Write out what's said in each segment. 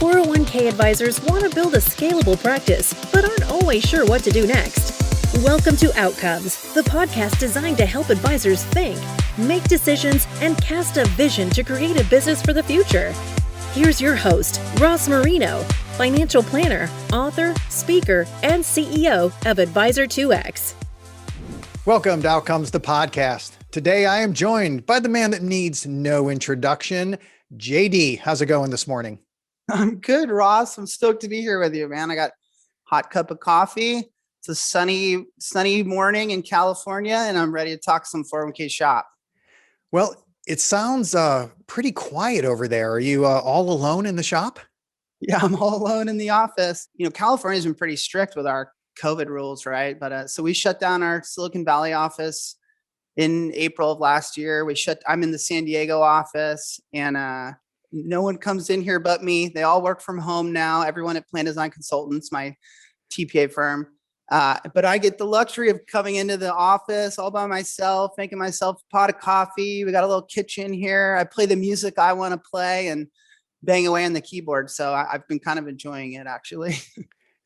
401k advisors want to build a scalable practice, but aren't always sure what to do next. Welcome to Outcomes, the podcast designed to help advisors think, make decisions, and cast a vision to create a business for the future. Here's your host, Ross Mourinho, financial planner, author, speaker, and CEO of Advisor2X. Welcome to Outcomes, the podcast. Today, I am joined by the man that needs no introduction, JD. How's it going this morning? I'm good, Ross. I'm stoked to be here with you, man. I got a hot cup of coffee. It's a sunny morning in California, and I'm ready to talk some 401k shop. Well, it sounds pretty quiet over there. Are you all alone in the shop? Yeah, I'm all alone in the office. You know, California's been pretty strict with our COVID rules, right? But so we shut down our Silicon Valley office in April of last year. I'm in the San Diego office, and no one comes in here but me. They all work from home now. Everyone at Plan Design Consultants, my TPA firm. But I get the luxury of coming into the office all by myself, making myself a pot of coffee. We got a little kitchen here. I play the music I want to play and bang away on the keyboard. So I've been kind of enjoying it, actually.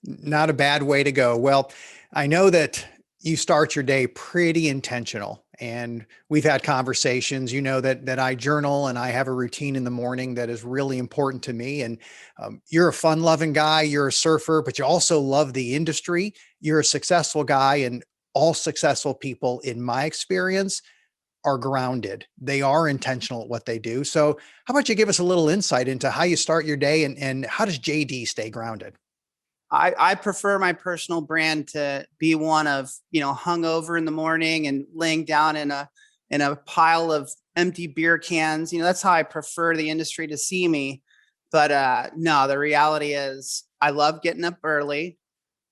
Not a bad way to go. Well, I know that you start your day pretty intentional, and we've had conversations. You know that I journal and I have a routine in the morning that is really important to me. And you're a fun-loving guy. You're a surfer, but you also love the industry. You're a successful guy, and all successful people, in my experience, are grounded. They are intentional at what they do. So how about you give us a little insight into how you start your day, and how does JD stay grounded? I prefer my personal brand to be one of, hungover in the morning and laying down in a pile of empty beer cans. That's how I prefer the industry to see me. But no, the reality is I love getting up early,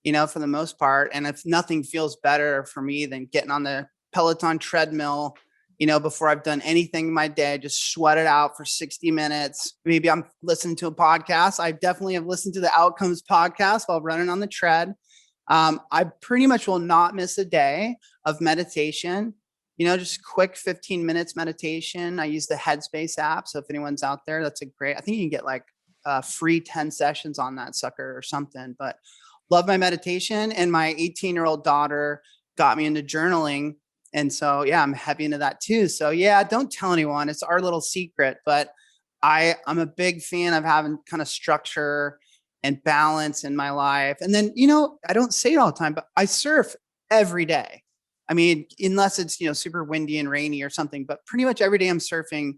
for the most part. And if nothing feels better for me than getting on the Peloton treadmill, before I've done anything in my day, just sweat it out for 60 minutes. Maybe I'm listening to a podcast. I definitely have listened to the Outcomes podcast while running on the tread. I pretty much will not miss a day of meditation, just quick 15 minutes meditation. I use the Headspace app. So if anyone's out there, I think you can get like free 10 sessions on that sucker or something, but love my meditation. And my 18-year-old daughter got me into journaling. And so, yeah, I'm heavy into that too. So yeah, don't tell anyone. It's our little secret, but I'm a big fan of having kind of structure and balance in my life. And then, I don't say it all the time, but I surf every day. I mean, unless it's, super windy and rainy or something, but pretty much every day I'm surfing.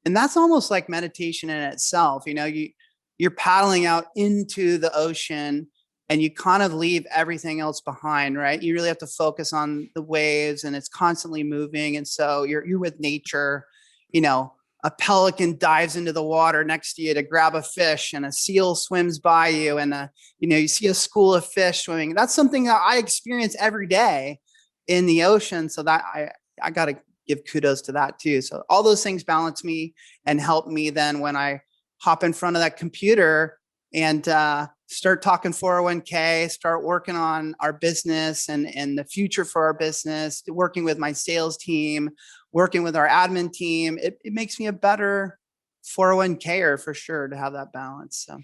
And that's almost like meditation in itself. You're paddling out into the ocean, and you kind of leave everything else behind, right? You really have to focus on the waves, and it's constantly moving. And so you're with nature. A pelican dives into the water next to you to grab a fish, and a seal swims by you, and you see a school of fish swimming. That's something that I experience every day in the ocean. So that I got to give kudos to that too. So all those things balance me and help me then when I hop in front of that computer and start talking 401k, start working on our business and the future for our business, working with my sales team, working with our admin team. It makes me a better 401k-er for sure to have that balance. So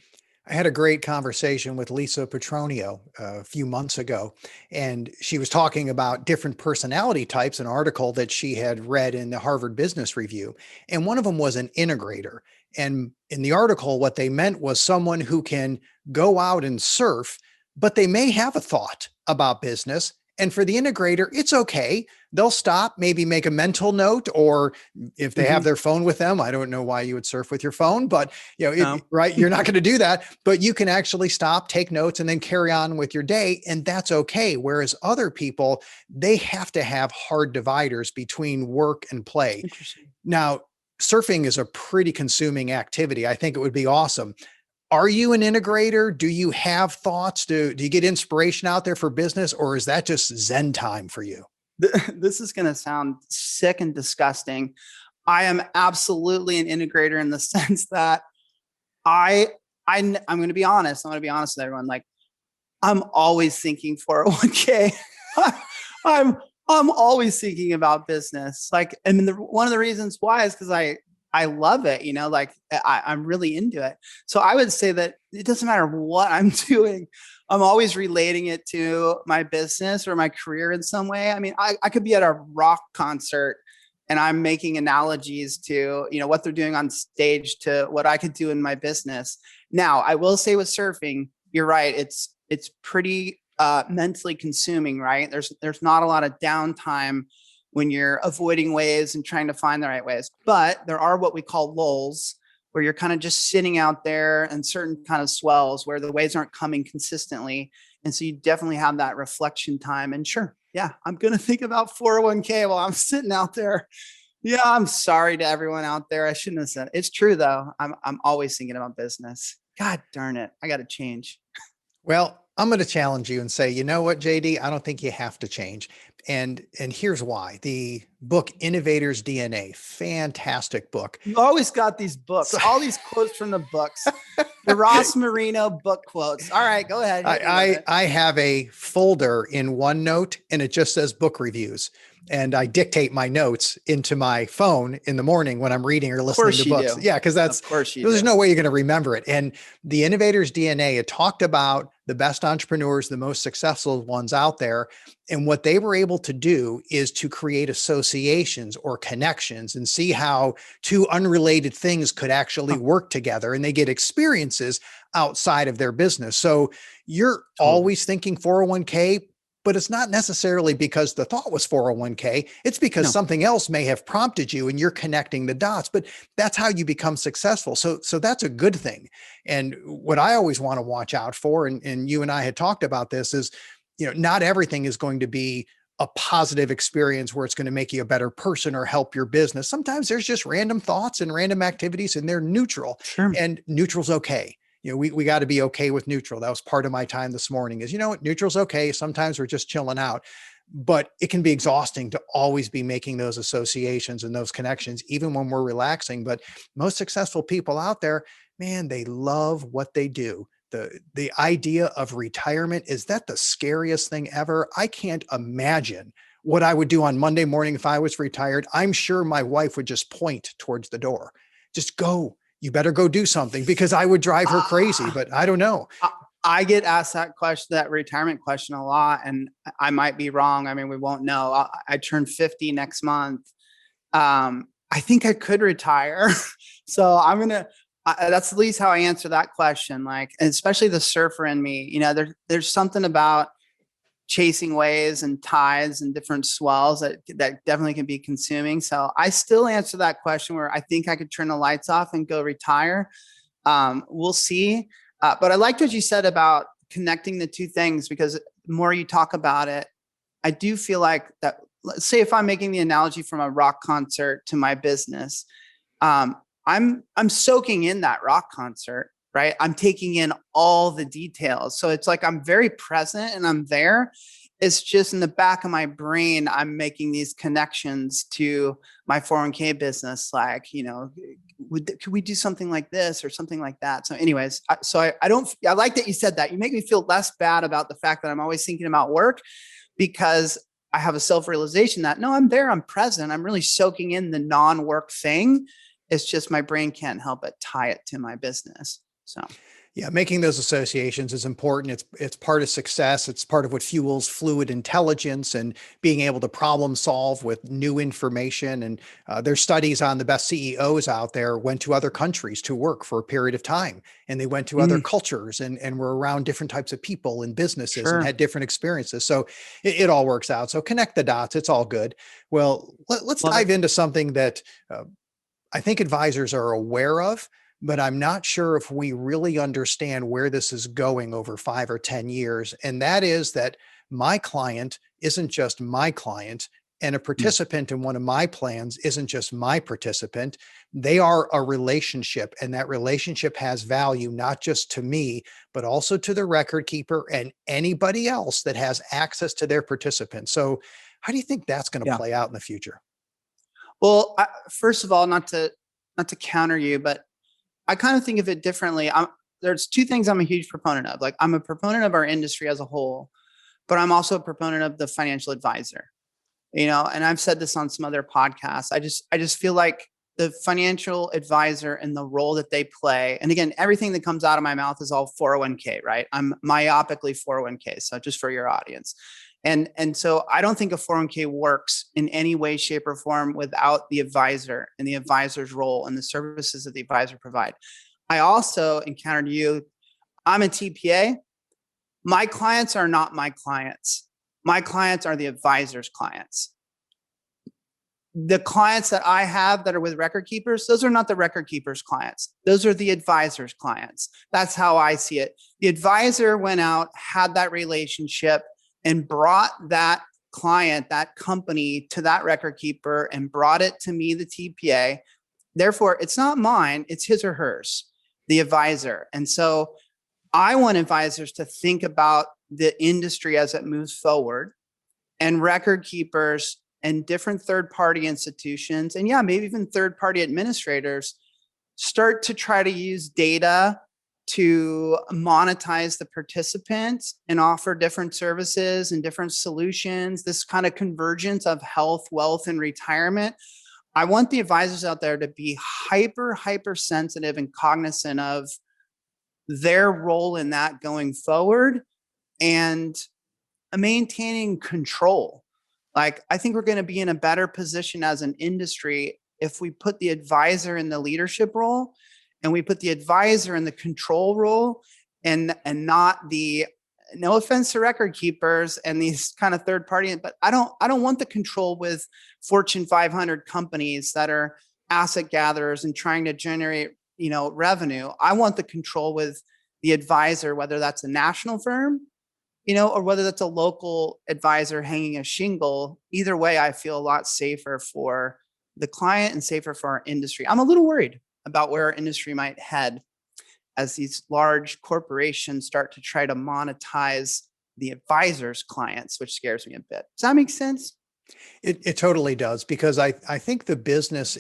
I had a great conversation with Lisa Petronio a few months ago, and she was talking about different personality types, an article that she had read in the Harvard Business Review. And one of them was an integrator. And in the article, what they meant was someone who can go out and surf, but they may have a thought about business. And for the integrator, it's okay. They'll stop, maybe make a mental note, or if they have their phone with them, I don't know why you would surf with your phone, but right, you're not going to do that, but you can actually stop, take notes, and then carry on with your day. And that's okay. Whereas other people, they have to have hard dividers between work and play. Now, surfing is a pretty consuming activity. I think it would be awesome. Are you an integrator? Do you have thoughts? Do you get inspiration out there for business, or is that just Zen time for you? This is going to sound sick and disgusting. I am absolutely an integrator in the sense that I'm going to be honest. I'm going to be honest with everyone. Like, I'm always thinking 401k. I'm always thinking about business. Like, one of the reasons why is because I I love it. Like I'm really into it. So I would say that it doesn't matter what I'm doing. I'm always relating it to my business or my career in some way. I mean, I could be at a rock concert and I'm making analogies to, what they're doing on stage to what I could do in my business. Now, I will say with surfing, you're right. It's pretty mentally consuming, right? There's not a lot of downtime when you're avoiding waves and trying to find the right waves. But there are what we call lulls, where you're kind of just sitting out there and certain kind of swells where the waves aren't coming consistently. And so you definitely have that reflection time. And sure, yeah, I'm going to think about 401k while I'm sitting out there. Yeah, I'm sorry to everyone out there. I shouldn't have said it. It's true, though. I'm always thinking about business. God darn it. I got to change. Well, I'm going to challenge you and say, you know what, JD, I don't think you have to change. And here's why. The book Innovator's DNA, fantastic book. You always got these books, all these quotes from the books, the Ross Mourinho book quotes. All right, go ahead. I have a folder in OneNote and it just says book reviews. And I dictate my notes into my phone in the morning when I'm reading or listening to books. Yeah, because there's no way you're going to remember it. And the Innovator's DNA, it talked about the best entrepreneurs, the most successful ones out there. And what they were able to do is to create associations or connections and see how two unrelated things could actually work together. And they get experiences outside of their business. So you're always thinking 401k, but it's not necessarily because the thought was 401k. It's because something else may have prompted you and you're connecting the dots, but that's how you become successful. So that's a good thing. And what I always want to watch out for, and you and I had talked about this, is, not everything is going to be a positive experience where it's going to make you a better person or help your business. Sometimes there's just random thoughts and random activities and they're neutral. Sure. And neutral's okay. We got to be okay with neutral. That was part of my time this morning is, neutral's okay. Sometimes we're just chilling out, but it can be exhausting to always be making those associations and those connections, even when we're relaxing. But most successful people out there, man, they love what they do. The idea of retirement, is that the scariest thing ever? I can't imagine what I would do on Monday morning if I was retired. I'm sure my wife would just point towards the door. Just go. You better go do something, because I would drive her crazy, but I don't know. I get asked that question, that retirement question a lot, and I might be wrong. I mean, we won't know. I turn 50 next month. I think I could retire. So that's at least how I answer that question. Like, and especially the surfer in me, there's something about chasing waves and tides and different swells that definitely can be consuming. So I still answer that question where I think I could turn the lights off and go retire. We'll see. But I liked what you said about connecting the two things, because the more you talk about it, I do feel like that. Let's say if I'm making the analogy from a rock concert to my business, I'm soaking in that rock concert. Right. I'm taking in all the details. So it's like I'm very present and I'm there. It's just in the back of my brain, I'm making these connections to my 401k business. Like, could we do something like this or something like that? So anyways, I like that you said that. You make me feel less bad about the fact that I'm always thinking about work, because I have a self-realization that no, I'm there, I'm present. I'm really soaking in the non-work thing. It's just my brain can't help but tie it to my business. So, yeah, making those associations is important. It's part of success. It's part of what fuels fluid intelligence and being able to problem solve with new information. And there's studies on the best CEOs out there went to other countries to work for a period of time, and they went to other cultures and were around different types of people and businesses and had different experiences. So it all works out. So connect the dots. It's all good. Well, let's dive into something that I think advisors are aware of, but I'm not sure if we really understand where this is going over 5 or 10 years. And that is that my client isn't just my client, and a participant in one of my plans isn't just my participant. They are a relationship, and that relationship has value, not just to me, but also to the record keeper and anybody else that has access to their participant. So how do you think that's going to play out in the future? Well, first of all, not to counter you, but I kind of think of it differently. There's two things I'm a huge proponent of. Like, I'm a proponent of our industry as a whole, but I'm also a proponent of the financial advisor, and I've said this on some other podcasts. I just feel like the financial advisor and the role that they play. And again, everything that comes out of my mouth is all 401k, right? I'm myopically 401k. So just for your audience. And so I don't think a 401k works in any way, shape, or form without the advisor and the advisor's role and the services that the advisor provide. I also encountered you. I'm a TPA. My clients are not my clients. My clients are the advisor's clients. The clients that I have that are with record keepers, those are not the record keepers' clients. Those are the advisor's clients. That's how I see it. The advisor went out, had that relationship, and brought that client, that company to that record keeper and brought it to me, the TPA. Therefore, it's not mine, it's his or hers, the advisor. And so I want advisors to think about the industry as it moves forward, and record keepers and different third-party institutions, and yeah, maybe even third-party administrators, start to try to use data to monetize the participants and offer different services and different solutions, this kind of convergence of health, wealth, and retirement. I want the advisors out there to be hyper sensitive and cognizant of their role in that going forward and maintaining control. Like, I think we're going to be in a better position as an industry if we put the advisor in the leadership role and we put the advisor in the control role, and not the, no offense to record keepers and these kind of third party, but I don't want the control with Fortune 500 companies that are asset gatherers and trying to generate, revenue. I want the control with the advisor, whether that's a national firm, or whether that's a local advisor hanging a shingle. Either way, I feel a lot safer for the client and safer for our industry. I'm a little worried about where our industry might head as these large corporations start to try to monetize the advisor's clients, which scares me a bit. Does that make sense? It totally does, because I think the business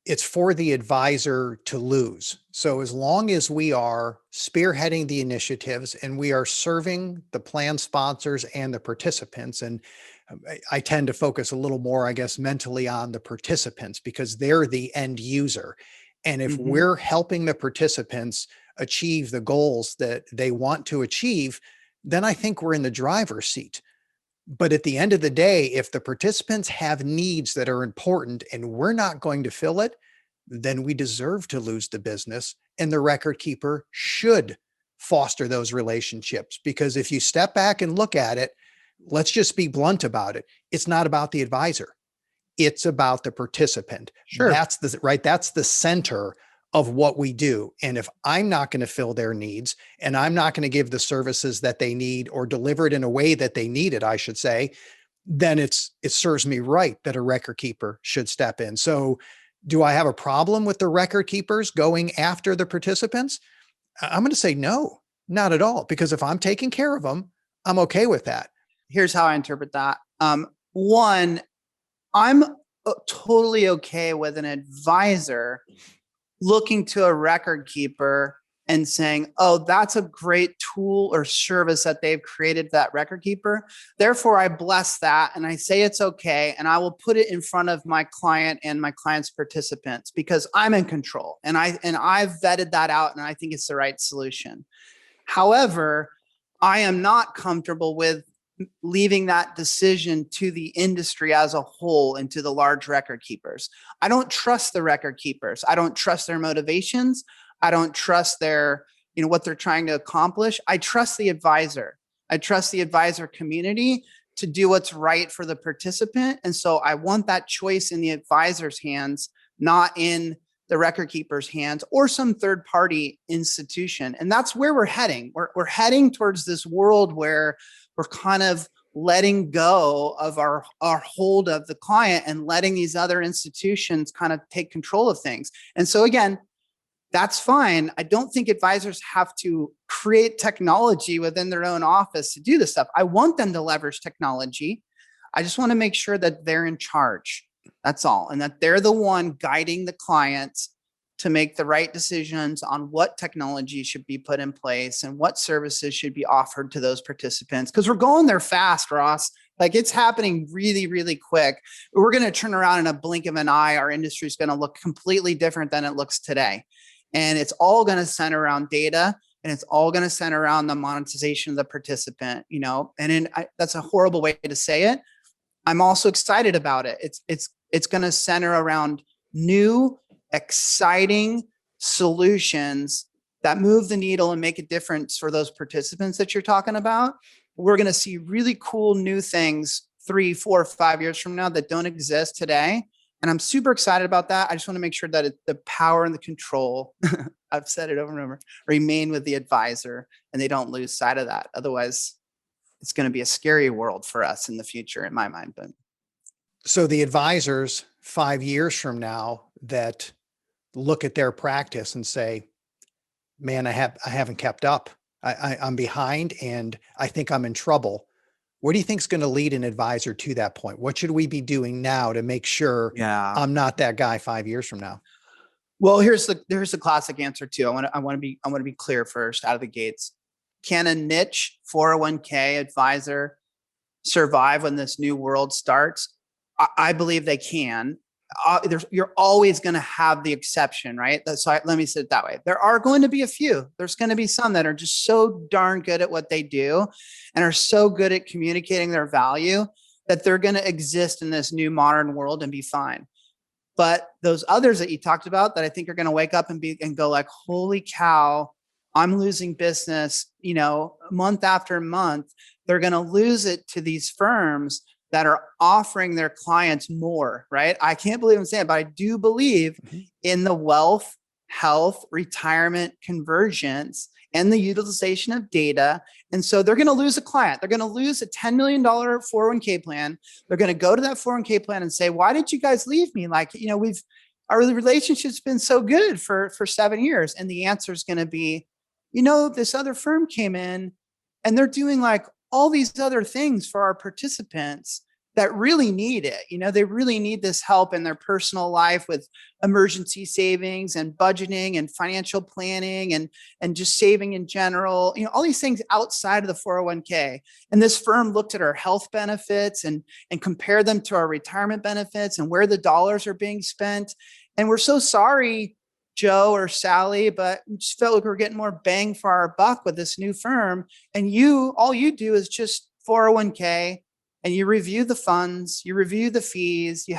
it's for the advisor to lose. So as long as we are spearheading the initiatives and we are serving the plan sponsors and the participants, and I tend to focus a little more, I guess, mentally on the participants because they're the end user. And if we're helping the participants achieve the goals that they want to achieve, then I think we're in the driver's seat. But at the end of the day, if the participants have needs that are important and we're not going to fill it, then we deserve to lose the business. And the record keeper should foster those relationships. Because if you step back and look at it, let's just be blunt about it. It's not about the advisor. It's about the participant. Sure. That's the center of what we do. And if I'm not going to fill their needs and I'm not going to give the services that they need or deliver it in a way that they need it, I should say, then it serves me right that a record keeper should step in. So do I have a problem with the record keepers going after the participants? I'm going to say no, not at all. Because if I'm taking care of them, I'm okay with that. Here's how I interpret that. One, I'm totally okay with an advisor looking to a record keeper and saying, oh, that's a great tool or service that they've created, that record keeper. Therefore, I bless that and I say it's okay. And I will put it in front of my client and my client's participants because I'm in control. And I've vetted that out and I think it's the right solution. However, I am not comfortable with leaving that decision to the industry as a whole and to the large record keepers. I don't trust the record keepers. I don't trust their motivations. I don't trust their, what they're trying to accomplish. I trust the advisor. I trust the advisor community to do what's right for the participant. And so I want that choice in the advisor's hands, not in the record keeper's hands or some third party institution. And that's where we're heading. We're heading towards this world where we're kind of letting go of our hold of the client and letting these other institutions kind of take control of things. And so again, that's fine. I don't think advisors have to create technology within their own office to do this stuff. I want them to leverage technology. I just want to make sure that they're in charge. That's all. And that they're the one guiding the clients to make the right decisions on what technology should be put in place and what services should be offered to those participants. Because we're going there fast, Ross. Like it's happening really, really quick. We're going to turn around in a blink of an eye. Our industry is going to look completely different than it looks today. And it's all going to center around data, and it's all going to center around the monetization of the participant, and that's a horrible way to say it. I'm also excited about it. It's going to center around new, exciting solutions that move the needle and make a difference for those participants that you're talking about. We're going to see really cool new things 3, 4, 5 years from now that don't exist today. And I'm super excited about that. I just want to make sure that the power and the control, I've said it over and over, remain with the advisor and they don't lose sight of that. Otherwise, it's going to be a scary world for us in the future, in my mind. But so the advisors 5 years from now that look at their practice and say, man, I haven't kept up. I'm behind and I think I'm in trouble. What do you think is going to lead an advisor to that point? What should we be doing now to make sure I'm not that guy 5 years from now? Well, here's the classic answer too. I want to be clear first out of the gates. Can a niche 401k advisor survive when this new world starts? I believe they can. You're always going to have the exception, right? Let me say it that way. There are going to be a few. There's going to be some that are just so darn good at what they do and are so good at communicating their value that they're going to exist in this new modern world and be fine. But those others that you talked about that I think are going to wake up and go like, holy cow, I'm losing business, month after month. They're going to lose it to these firms that are offering their clients more, right? I can't believe I'm saying it, but I do believe in the wealth, health, retirement convergence and the utilization of data. And so they're going to lose a client. They're going to lose a $10 million 401k plan. They're going to go to that 401k plan and say, why did you guys leave me? Like, our relationship's been so good for 7 years. And the answer is going to be, this other firm came in and they're doing like all these other things for our participants that really need it. They really need this help in their personal life with emergency savings and budgeting and financial planning and just saving in general, all these things outside of the 401k. And this firm looked at our health benefits and compared them to our retirement benefits and where the dollars are being spent. And we're so sorry, Joe or Sally, but we just felt like we're getting more bang for our buck with this new firm. And all you do is just 401k and you review the funds, you review the fees, you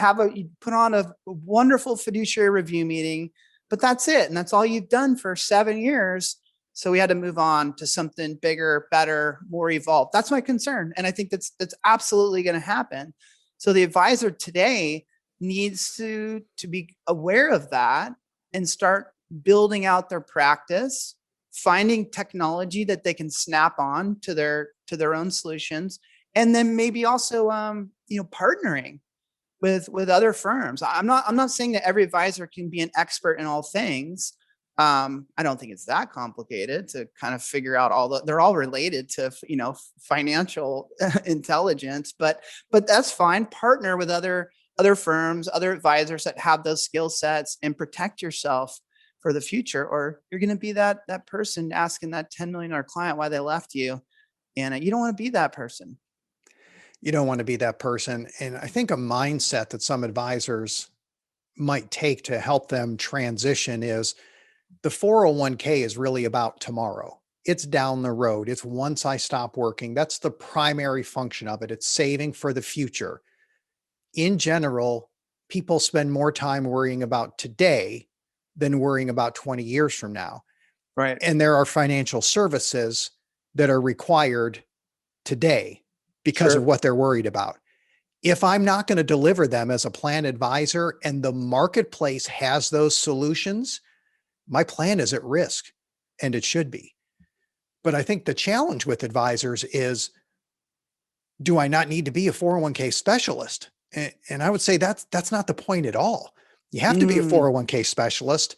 put on a wonderful fiduciary review meeting, but that's it. And that's all you've done for 7 years. So we had to move on to something bigger, better, more evolved. That's my concern. And I think that's absolutely going to happen. So the advisor today needs to be aware of that and start building out their practice, finding technology that they can snap on to their own solutions, and then maybe also partnering with other firms. I'm not saying that every advisor can be an expert in all things. I don't think it's that complicated to kind of figure out they're all related to financial intelligence, but that's fine. Partner with other firms, other advisors that have those skill sets, and protect yourself for the future, or you're going to be that person asking that $10 million client why they left you. And you don't want to be that person. You don't want to be that person. And I think a mindset that some advisors might take to help them transition is the 401k is really about tomorrow. It's down the road. It's once I stop working. That's the primary function of it. It's saving for the future. In general, people spend more time worrying about today than worrying about 20 years from now. Right. And there are financial services that are required today because of what they're worried about. If I'm not going to deliver them as a plan advisor and the marketplace has those solutions, my plan is at risk, and it should be. But I think the challenge with advisors is, do I not need to be a 401k specialist? And I would say that's not the point at all. You have to be a 401k specialist.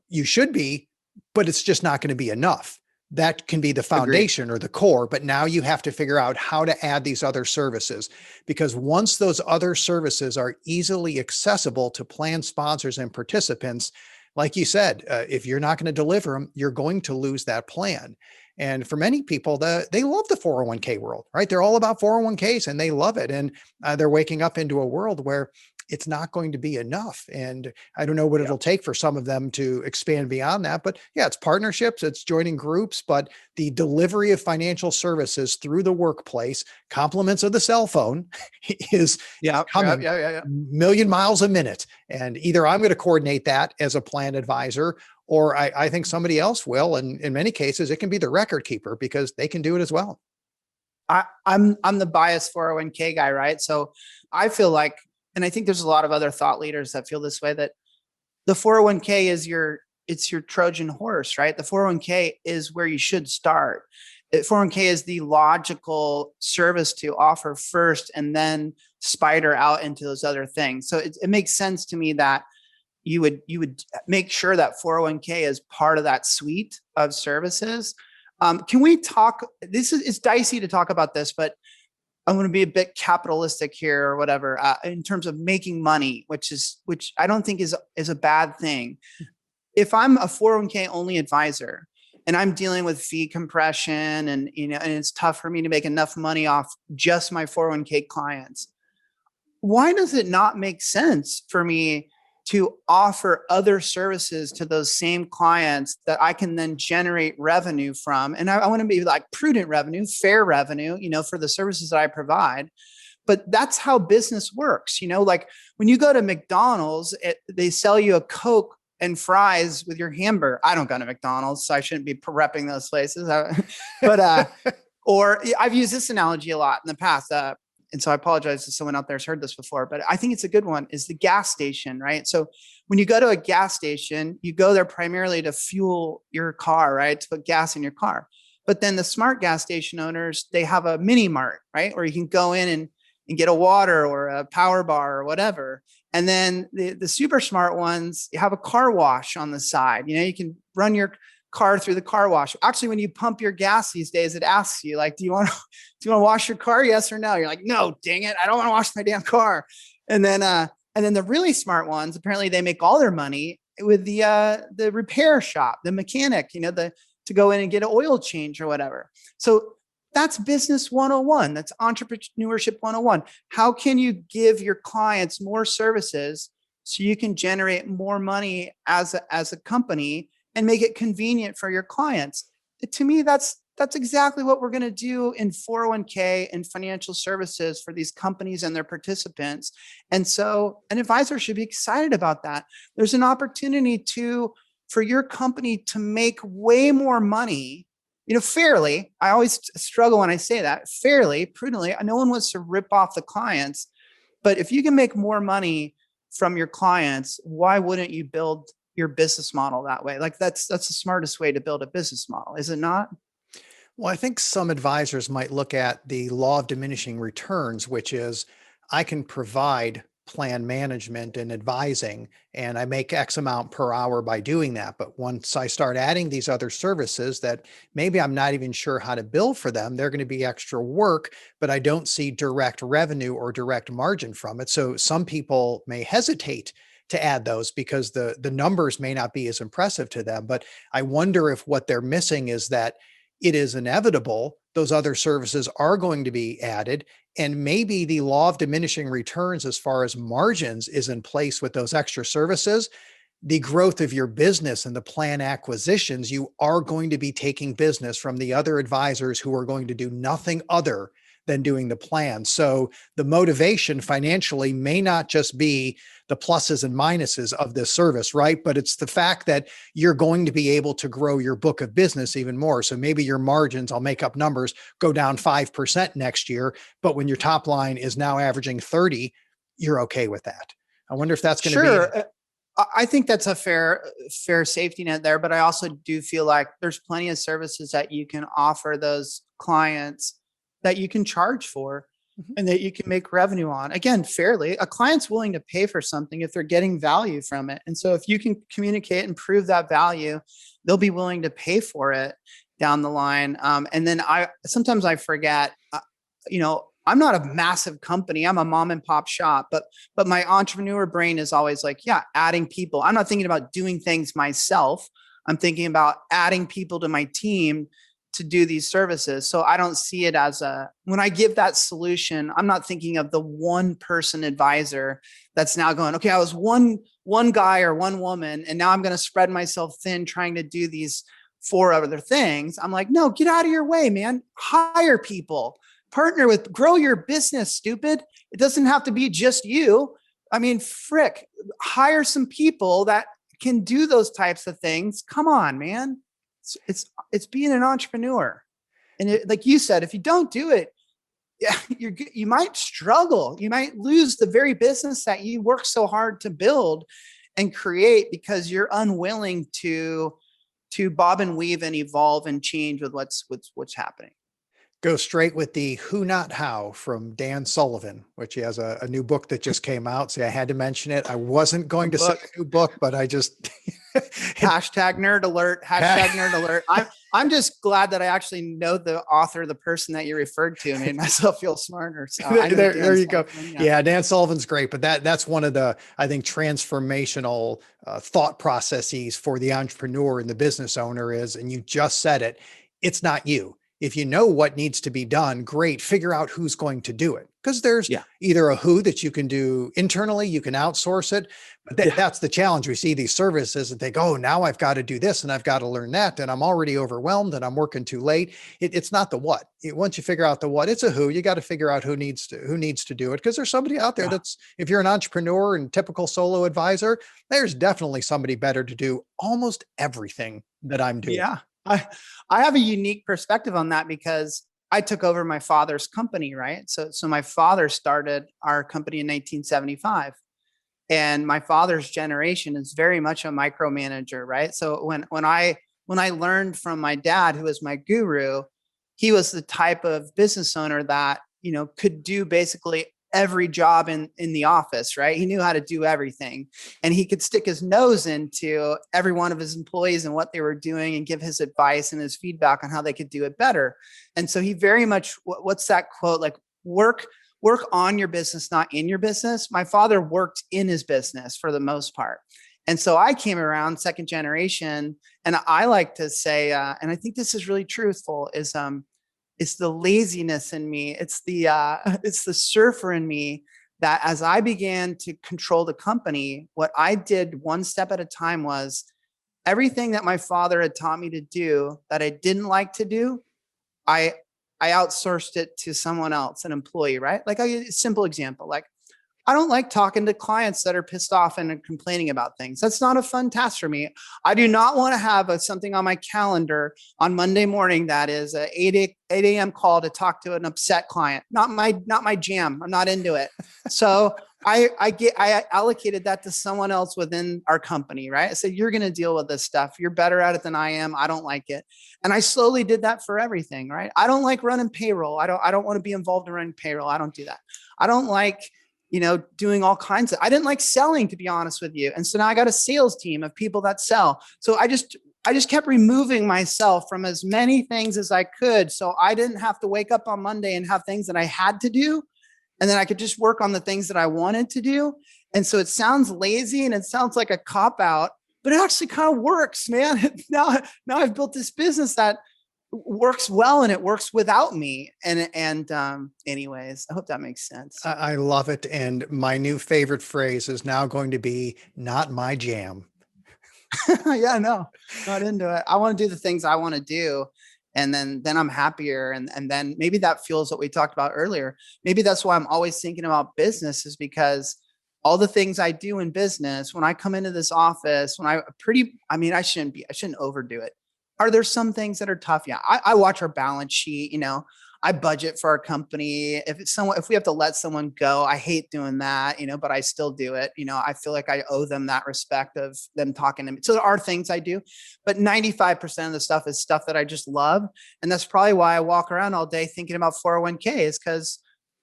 You should be, but it's just not going to be enough. That can be the foundation or the core, but now you have to figure out how to add these other services, because once those other services are easily accessible to plan sponsors and participants, like you said, if you're not going to deliver them, you're going to lose that plan. And for many people, they love the 401k world, right? They're all about 401ks and they love it. And they're waking up into a world where it's not going to be enough. And I don't know what it'll take for some of them to expand beyond that. But yeah, it's partnerships, it's joining groups, but the delivery of financial services through the workplace, compliments of the cell phone, is coming a million miles a minute. And either I'm going to coordinate that as a plan advisor, or I think somebody else will. And in many cases, it can be the record keeper because they can do it as well. I'm the biased 401k guy, right? So I feel like, and I think there's a lot of other thought leaders that feel this way, that the 401k is it's your Trojan horse, right? The 401k is where you should start. 401k is the logical service to offer first and then spider out into those other things. So it makes sense to me that you would make sure that 401k is part of that suite of services. Can we talk? It's dicey to talk about this, but I'm going to be a bit capitalistic here or whatever, in terms of making money, which I don't think is a bad thing. If I'm a 401k only advisor and I'm dealing with fee compression and it's tough for me to make enough money off just my 401k clients, why does it not make sense for me to offer other services to those same clients that I can then generate revenue from? And I want to be like prudent revenue, fair revenue, for the services that I provide. But that's how business works. Like when you go to McDonald's, they sell you a Coke and fries with your hamburger. I don't go to McDonald's, so I shouldn't be repping those places. Or I've used this analogy a lot in the past. And so I apologize if someone out there has heard this before, but I think it's a good one, is the gas station, right? So when you go to a gas station, you go there primarily to fuel your car, right? To put gas in your car. But then the smart gas station owners, they have a mini mart, right? Or you can go in and get a water or a power bar or whatever. And then the super smart ones, you have a car wash on the side. You can run your car through the car wash. Actually, when you pump your gas these days, it asks you, like, do you want to wash your car? Yes or no? You're like, no, dang it, I don't want to wash my damn car. And then the really smart ones, apparently they make all their money with the repair shop, the mechanic, to go in and get an oil change or whatever. So that's business 101. That's entrepreneurship 101. How can you give your clients more services so you can generate more money as a company and make it convenient for your clients? To me, that's exactly what we're going to do in 401k and financial services for these companies and their participants. And so an advisor should be excited about that. There's an opportunity for your company to make way more money, fairly. I always struggle when I say that, fairly, prudently. No one wants to rip off the clients, but if you can make more money from your clients, why wouldn't you build your business model that way? Like that's the smartest way to build a business model, is it not? Well, I think some advisors might look at the law of diminishing returns, which is I can provide plan management and advising, and I make X amount per hour by doing that. But once I start adding these other services that maybe I'm not even sure how to bill for them, they're going to be extra work, but I don't see direct revenue or direct margin from it. So some people may hesitate to add those because the numbers may not be as impressive to them. But I wonder if what they're missing is that it is inevitable those other services are going to be added. And maybe the law of diminishing returns as far as margins is in place with those extra services. The growth of your business and the plan acquisitions, you are going to be taking business from the other advisors who are going to do nothing other than doing the plan. So the motivation financially may not just be the pluses and minuses of this service, right? But it's the fact that you're going to be able to grow your book of business even more. So maybe your margins, I'll make up numbers, go down 5% next year. But when your top line is now averaging 30, you're okay with that. I wonder if that's going to be. I think that's a fair safety net there. But I also do feel like there's plenty of services that you can offer those clients that you can charge for and that you can make revenue on. Again, fairly. A client's willing to pay for something if they're getting value from it. And so if you can communicate and prove that value, they'll be willing to pay for it down the line. And then sometimes I forget, I'm not a massive company. I'm a mom and pop shop, but my entrepreneur brain is always like, yeah, adding people. I'm not thinking about doing things myself. I'm thinking about adding people to my team to do these services. So I don't see it as when I give that solution, I'm not thinking of the one person advisor that's now going, okay, I was one guy or one woman, and now I'm going to spread myself thin trying to do these 4 other things. I'm like, no, get out of your way, man. Hire people, partner with, grow your business, stupid. It doesn't have to be just you. I mean, frick, hire some people that can do those types of things. Come on, man. It's being an entrepreneur. And like you said, if you don't do it, yeah, you might struggle. You might lose the very business that you work so hard to build and create because you're unwilling to bob and weave and evolve and change with what's happening. Go straight with the Who Not How from Dan Sullivan, which he has a new book that just came out. See, I had to mention it. I wasn't going to say a new book, but I just hashtag nerd alert. Hashtag nerd alert. I'm just glad that I actually know the author, the person that you referred to, made myself feel smarter. So there you go. Yeah, Dan Sullivan's great, but that's one of the, I think, transformational thought processes for the entrepreneur and the business owner is, and you just said it, it's not you. If you know what needs to be done, great, figure out who's going to do it. Because there's either a who that you can do internally, you can outsource it. But that's the challenge. We see these services and think, oh, now I've got to do this and I've got to learn that. And I'm already overwhelmed and I'm working too late. It's not the what. Once you figure out the what, it's a who. You got to figure out who needs to do it. Because there's somebody out there that's, if you're an entrepreneur and typical solo advisor, there's definitely somebody better to do almost everything that I'm doing. Yeah. I have a unique perspective on that because I took over my father's company, right? So my father started our company in 1975, and my father's generation is very much a micromanager, right? So when I learned from my dad, who was my guru, he was the type of business owner that, could do basically every job in the office, right? He knew how to do everything, and he could stick his nose into every one of his employees and what they were doing and give his advice and his feedback on how they could do it better. And so he very much, what's that quote? Like, work on your business, not in your business. My father worked in his business for the most part. And so I came around second generation, and I like to say, and I think this is really truthful, is it's the laziness in me. It's the surfer in me that as I began to control the company, what I did one step at a time was everything that my father had taught me to do that I didn't like to do, I outsourced it to someone else, an employee, right? Like a simple example, like I don't like talking to clients that are pissed off and complaining about things. That's not a fun task for me. I do not want to have something on my calendar on Monday morning that is a 8 a.m. call to talk to an upset client. Not my jam. I'm not into it. So I allocated that to someone else within our company, right? I said, you're going to deal with this stuff. You're better at it than I am. I don't like it. And I slowly did that for everything, right? I don't like running payroll. I don't want to be involved in running payroll. I don't do that. I don't like doing all kinds of, I didn't like selling, to be honest with you. And so now I got a sales team of people that sell. So I just kept removing myself from as many things as I could. So I didn't have to wake up on Monday and have things that I had to do. And then I could just work on the things that I wanted to do. And so it sounds lazy and it sounds like a cop out, but it actually kind of works, man. Now I've built this business that works well and it works without me. And anyways, I hope that makes sense. I love it. And my new favorite phrase is now going to be not my jam. Yeah, no, not into it. I want to do the things I want to do. And then I'm happier. And then maybe that fuels what we talked about earlier. Maybe that's why I'm always thinking about business, is because all the things I do in business, when I come into this office, I shouldn't overdo it. Are there some things that are tough? Yeah. I watch our balance sheet, I budget for our company. If we have to let someone go, I hate doing that, but I still do it. I feel like I owe them that respect of them talking to me. So there are things I do, but 95% of the stuff is stuff that I just love. And that's probably why I walk around all day thinking about 401k, is because,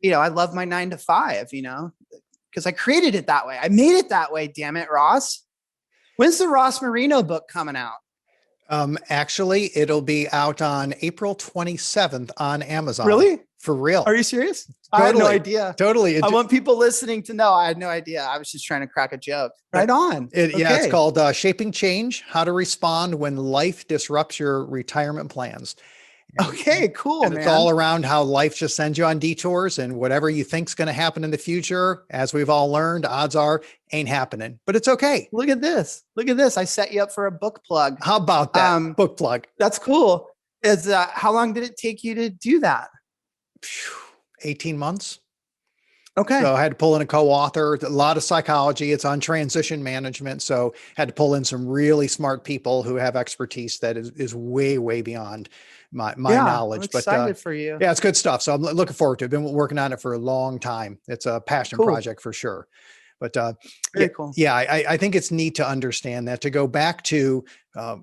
I love my 9 to 5, because I created it that way. I made it that way. Damn it, Ross. When's the Ross Mourinho book coming out? Actually, it'll be out on April 27th on Amazon. Really? For real. Are you serious? I had no idea. Totally. I want people listening to know I had no idea. I was just trying to crack a joke. Right on. Yeah, it's called Shaping Change, How to Respond When Life Disrupts Your Retirement Plans. Okay, cool, and man. It's all around how life just sends you on detours, and whatever you think's going to happen in the future, as we've all learned, odds are ain't happening, but it's okay. Look at this. Look at this. I set you up for a book plug. How about that? Book plug. That's cool. How long did it take you to do that? 18 months. Okay. So I had to pull in a co-author, a lot of psychology. It's on transition management. So had to pull in some really smart people who have expertise that is way, way beyond my knowledge. I'm excited for you. Yeah, it's good stuff. So I'm looking forward to it. I've been working on it for a long time. It's a passion project for sure. But very cool. Yeah, I think it's neat to understand that, to go back to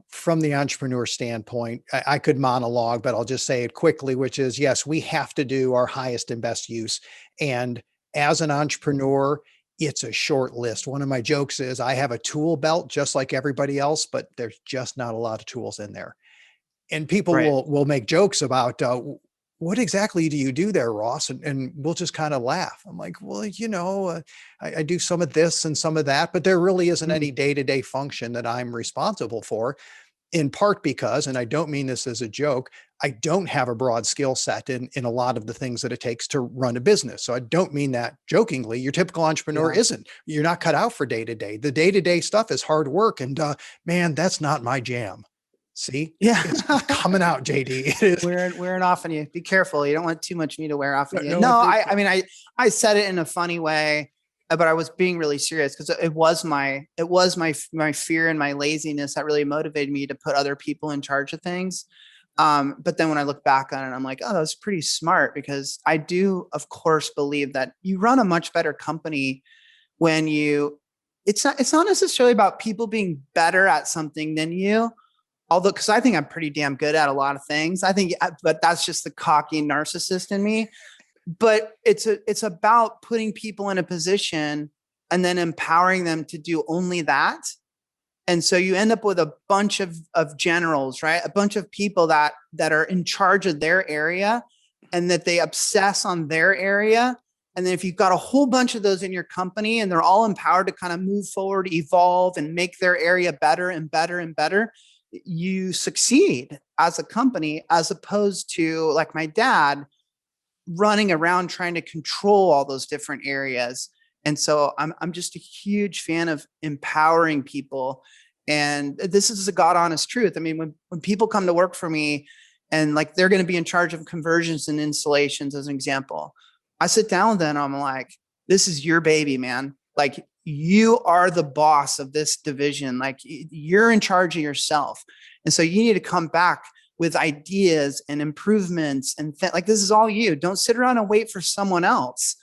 from the entrepreneur standpoint. I could monologue, but I'll just say it quickly, which is, yes, we have to do our highest and best use. And as an entrepreneur, it's a short list. One of my jokes is I have a tool belt just like everybody else, but there's just not a lot of tools in there. And people will make jokes about, what exactly do you do there, Ross? And we'll just kind of laugh. I'm like, well, I do some of this and some of that, but there really isn't any day-to-day function that I'm responsible for, in part because, and I don't mean this as a joke, I don't have a broad skill set in a lot of the things that it takes to run a business. So I don't mean that jokingly. Your typical entrepreneur isn't. You're not cut out for day-to-day. The day-to-day stuff is hard work. And man, that's not my jam. See? Yeah. It's coming out, JD. It is. Wearing off on you. Be careful. You don't want too much me to wear off on you. No, I said it in a funny way, but I was being really serious because it was my fear and my laziness that really motivated me to put other people in charge of things. But then when I look back on it, I'm like, oh, that was pretty smart, because I do, of course, believe that you run a much better company when it's not necessarily about people being better at something than you. Although, because I think I'm pretty damn good at a lot of things. But that's just the cocky narcissist in me. But it's about putting people in a position and then empowering them to do only that. And so you end up with a bunch of generals, right? A bunch of people that are in charge of their area, and that they obsess on their area. And then if you've got a whole bunch of those in your company and they're all empowered to kind of move forward, evolve, and make their area better and better and better, you succeed as a company, as opposed to, like my dad, running around trying to control all those different areas. And so I'm just a huge fan of empowering people. And this is a God honest truth. I mean, when people come to work for me and like they're going to be in charge of conversions and installations, as an example, I sit down with them and I'm like, this is your baby, man. Like, you are the boss of this division. Like, you're in charge of yourself. And so you need to come back with ideas and improvements and like, this is all you. Don't sit around and wait for someone else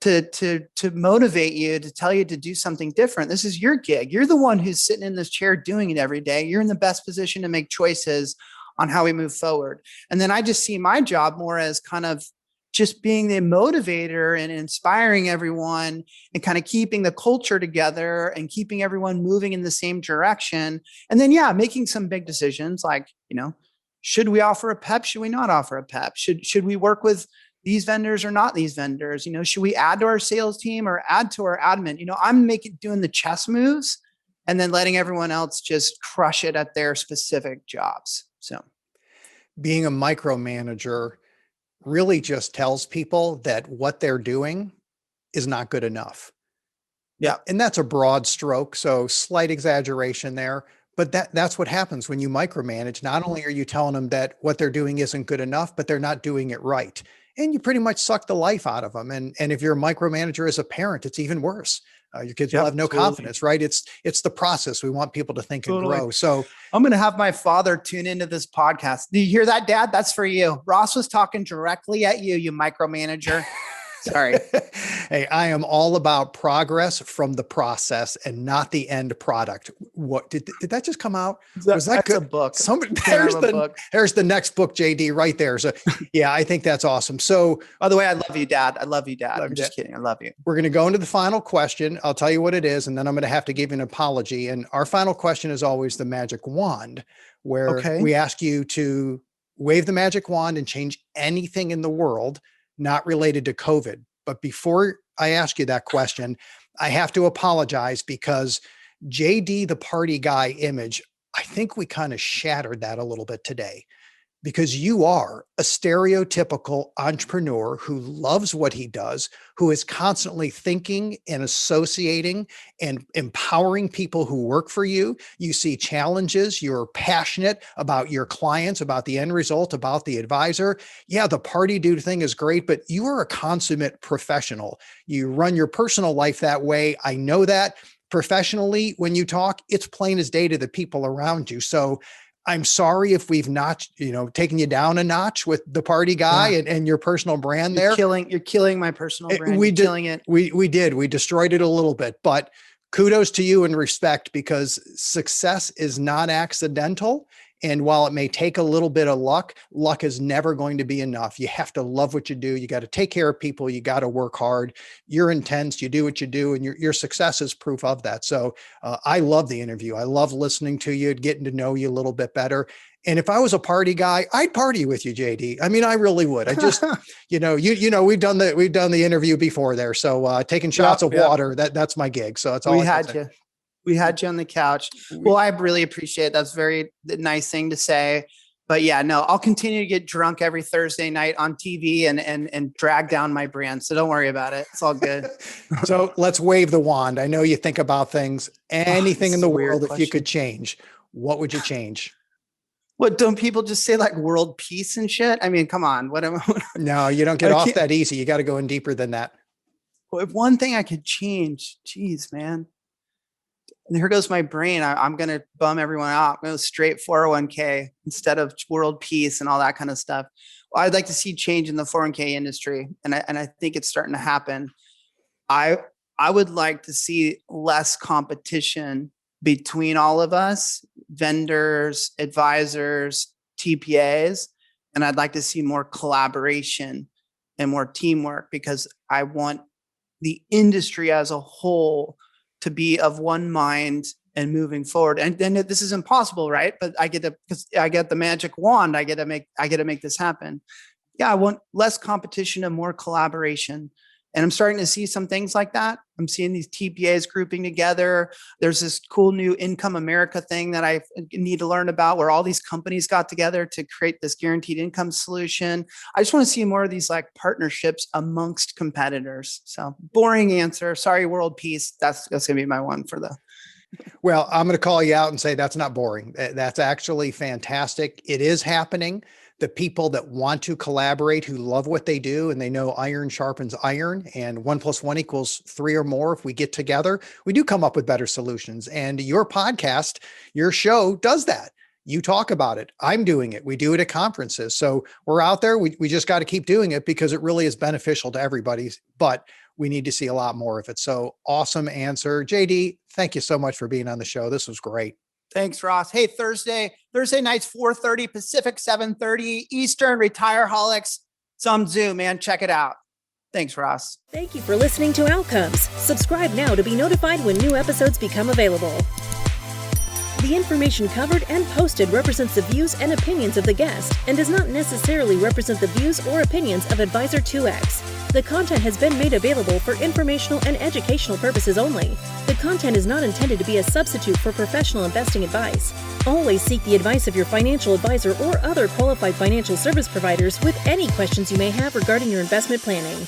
to motivate you, to tell you to do something different. This is your gig. You're the one who's sitting in this chair doing it every day. You're in the best position to make choices on how we move forward. And then I just see my job more as kind of just being the motivator and inspiring everyone and kind of keeping the culture together and keeping everyone moving in the same direction. And then, making some big decisions like, should we offer a PEP? Should we not offer a PEP? Should we work with these vendors or not these vendors? Should we add to our sales team or add to our admin? I'm doing the chess moves and then letting everyone else just crush it at their specific jobs. So being a micromanager really just tells people that what they're doing is not good enough. Yeah. And that's a broad stroke. So slight exaggeration there, but that's what happens when you micromanage. Not only are you telling them that what they're doing isn't good enough, but they're not doing it right. And you pretty much suck the life out of them. And if you're a micromanager as a parent, it's even worse. Your kids will have no confidence, right? It's the process. We want people to think and grow. So I'm going to have my father tune into this podcast. Do you hear that, Dad? That's for you. Ross was talking directly at you, you micromanager. Sorry. Hey, I am all about progress from the process and not the end product. What did that just come out? Was that good? A book? There's the next book, JD, right there. So yeah, I think that's awesome. So by the way, I love you, Dad. I love you, Dad. I'm just kidding. I love you. We're going to go into the final question. I'll tell you what it is, and then I'm going to have to give you an apology. And our final question is always the magic wand, where we ask you to wave the magic wand and change anything in the world not related to COVID. But before I ask you that question, I have to apologize because JD, the party guy image, I think we kind of shattered that a little bit today, because you are a stereotypical entrepreneur who loves what he does, who is constantly thinking and associating and empowering people who work for you. You see challenges. You're passionate about your clients, about the end result, about the advisor. Yeah, the party dude thing is great, but you are a consummate professional. You run your personal life that way. I know that. Professionally, when you talk, it's plain as day to the people around you. So I'm sorry if we've not, taken you down a notch with the party guy and your personal brand there. You're killing my personal brand. You're killing it. We did. We destroyed it a little bit, but kudos to you and respect, because success is not accidental. And while it may take a little bit of luck is never going to be enough. You have to love what you do. You got to take care of people. You got to work hard. You're intense. You do what you do, and your success is proof of that. So I love the interview. I love listening to you, getting to know you a little bit better. And if I was a party guy, I'd party with you, JD. I mean, I really would. I just, we've done the interview before there. So taking shots of water, that's my gig. So that's all We had you on the couch. Well, I really appreciate it. That's very nice thing to say. But yeah, no, I'll continue to get drunk every Thursday night on TV and drag down my brand. So don't worry about it. It's all good. So let's wave the wand. I know you think about things, anything in the world, question. If you could change, what would you change? What, don't people just say like world peace and shit? I mean, come on. No, you don't get off that easy. You got to go in deeper than that. Well, if one thing I could change, geez, man. And here goes my brain. I'm going to bum everyone out. I'm going to straight 401k instead of world peace and all that kind of stuff. Well, I'd like to see change in the 401k industry. And I think it's starting to happen. I would like to see less competition between all of us, vendors, advisors, TPAs. And I'd like to see more collaboration and more teamwork, because I want the industry as a whole to be of one mind and moving forward. And then this is impossible, right? But because I get the magic wand, I get to make this happen. Yeah, I want less competition and more collaboration. And I'm starting to see some things like that. I'm seeing these TPAs grouping together. There's this cool new Income America thing that I need to learn about, where all these companies got together to create this guaranteed income solution. I just want to see more of these like partnerships amongst competitors. So boring answer. Sorry, world peace. That's going to be my one for the. Well, I'm going to call you out and say that's not boring. That's actually fantastic. It is happening. The people that want to collaborate, who love what they do, and they know iron sharpens iron, and 1 + 1 = 3 or more. If we get together, we do come up with better solutions. And your podcast, your show does that. You talk about it. I'm doing it. We do it at conferences. So we're out there. We just got to keep doing it, because it really is beneficial to everybody, but we need to see a lot more of it. So awesome answer. JD, thank you so much for being on the show. This was great. Thanks, Ross. Hey, Thursday nights, 4:30 Pacific, 7:30 Eastern, Retireaholics. It's on Zoom, man. Check it out. Thanks, Ross. Thank you for listening to Outcomes. Subscribe now to be notified when new episodes become available. The information covered and posted represents the views and opinions of the guest and does not necessarily represent the views or opinions of Advisor 2X. The content has been made available for informational and educational purposes only. The content is not intended to be a substitute for professional investing advice. Always seek the advice of your financial advisor or other qualified financial service providers with any questions you may have regarding your investment planning.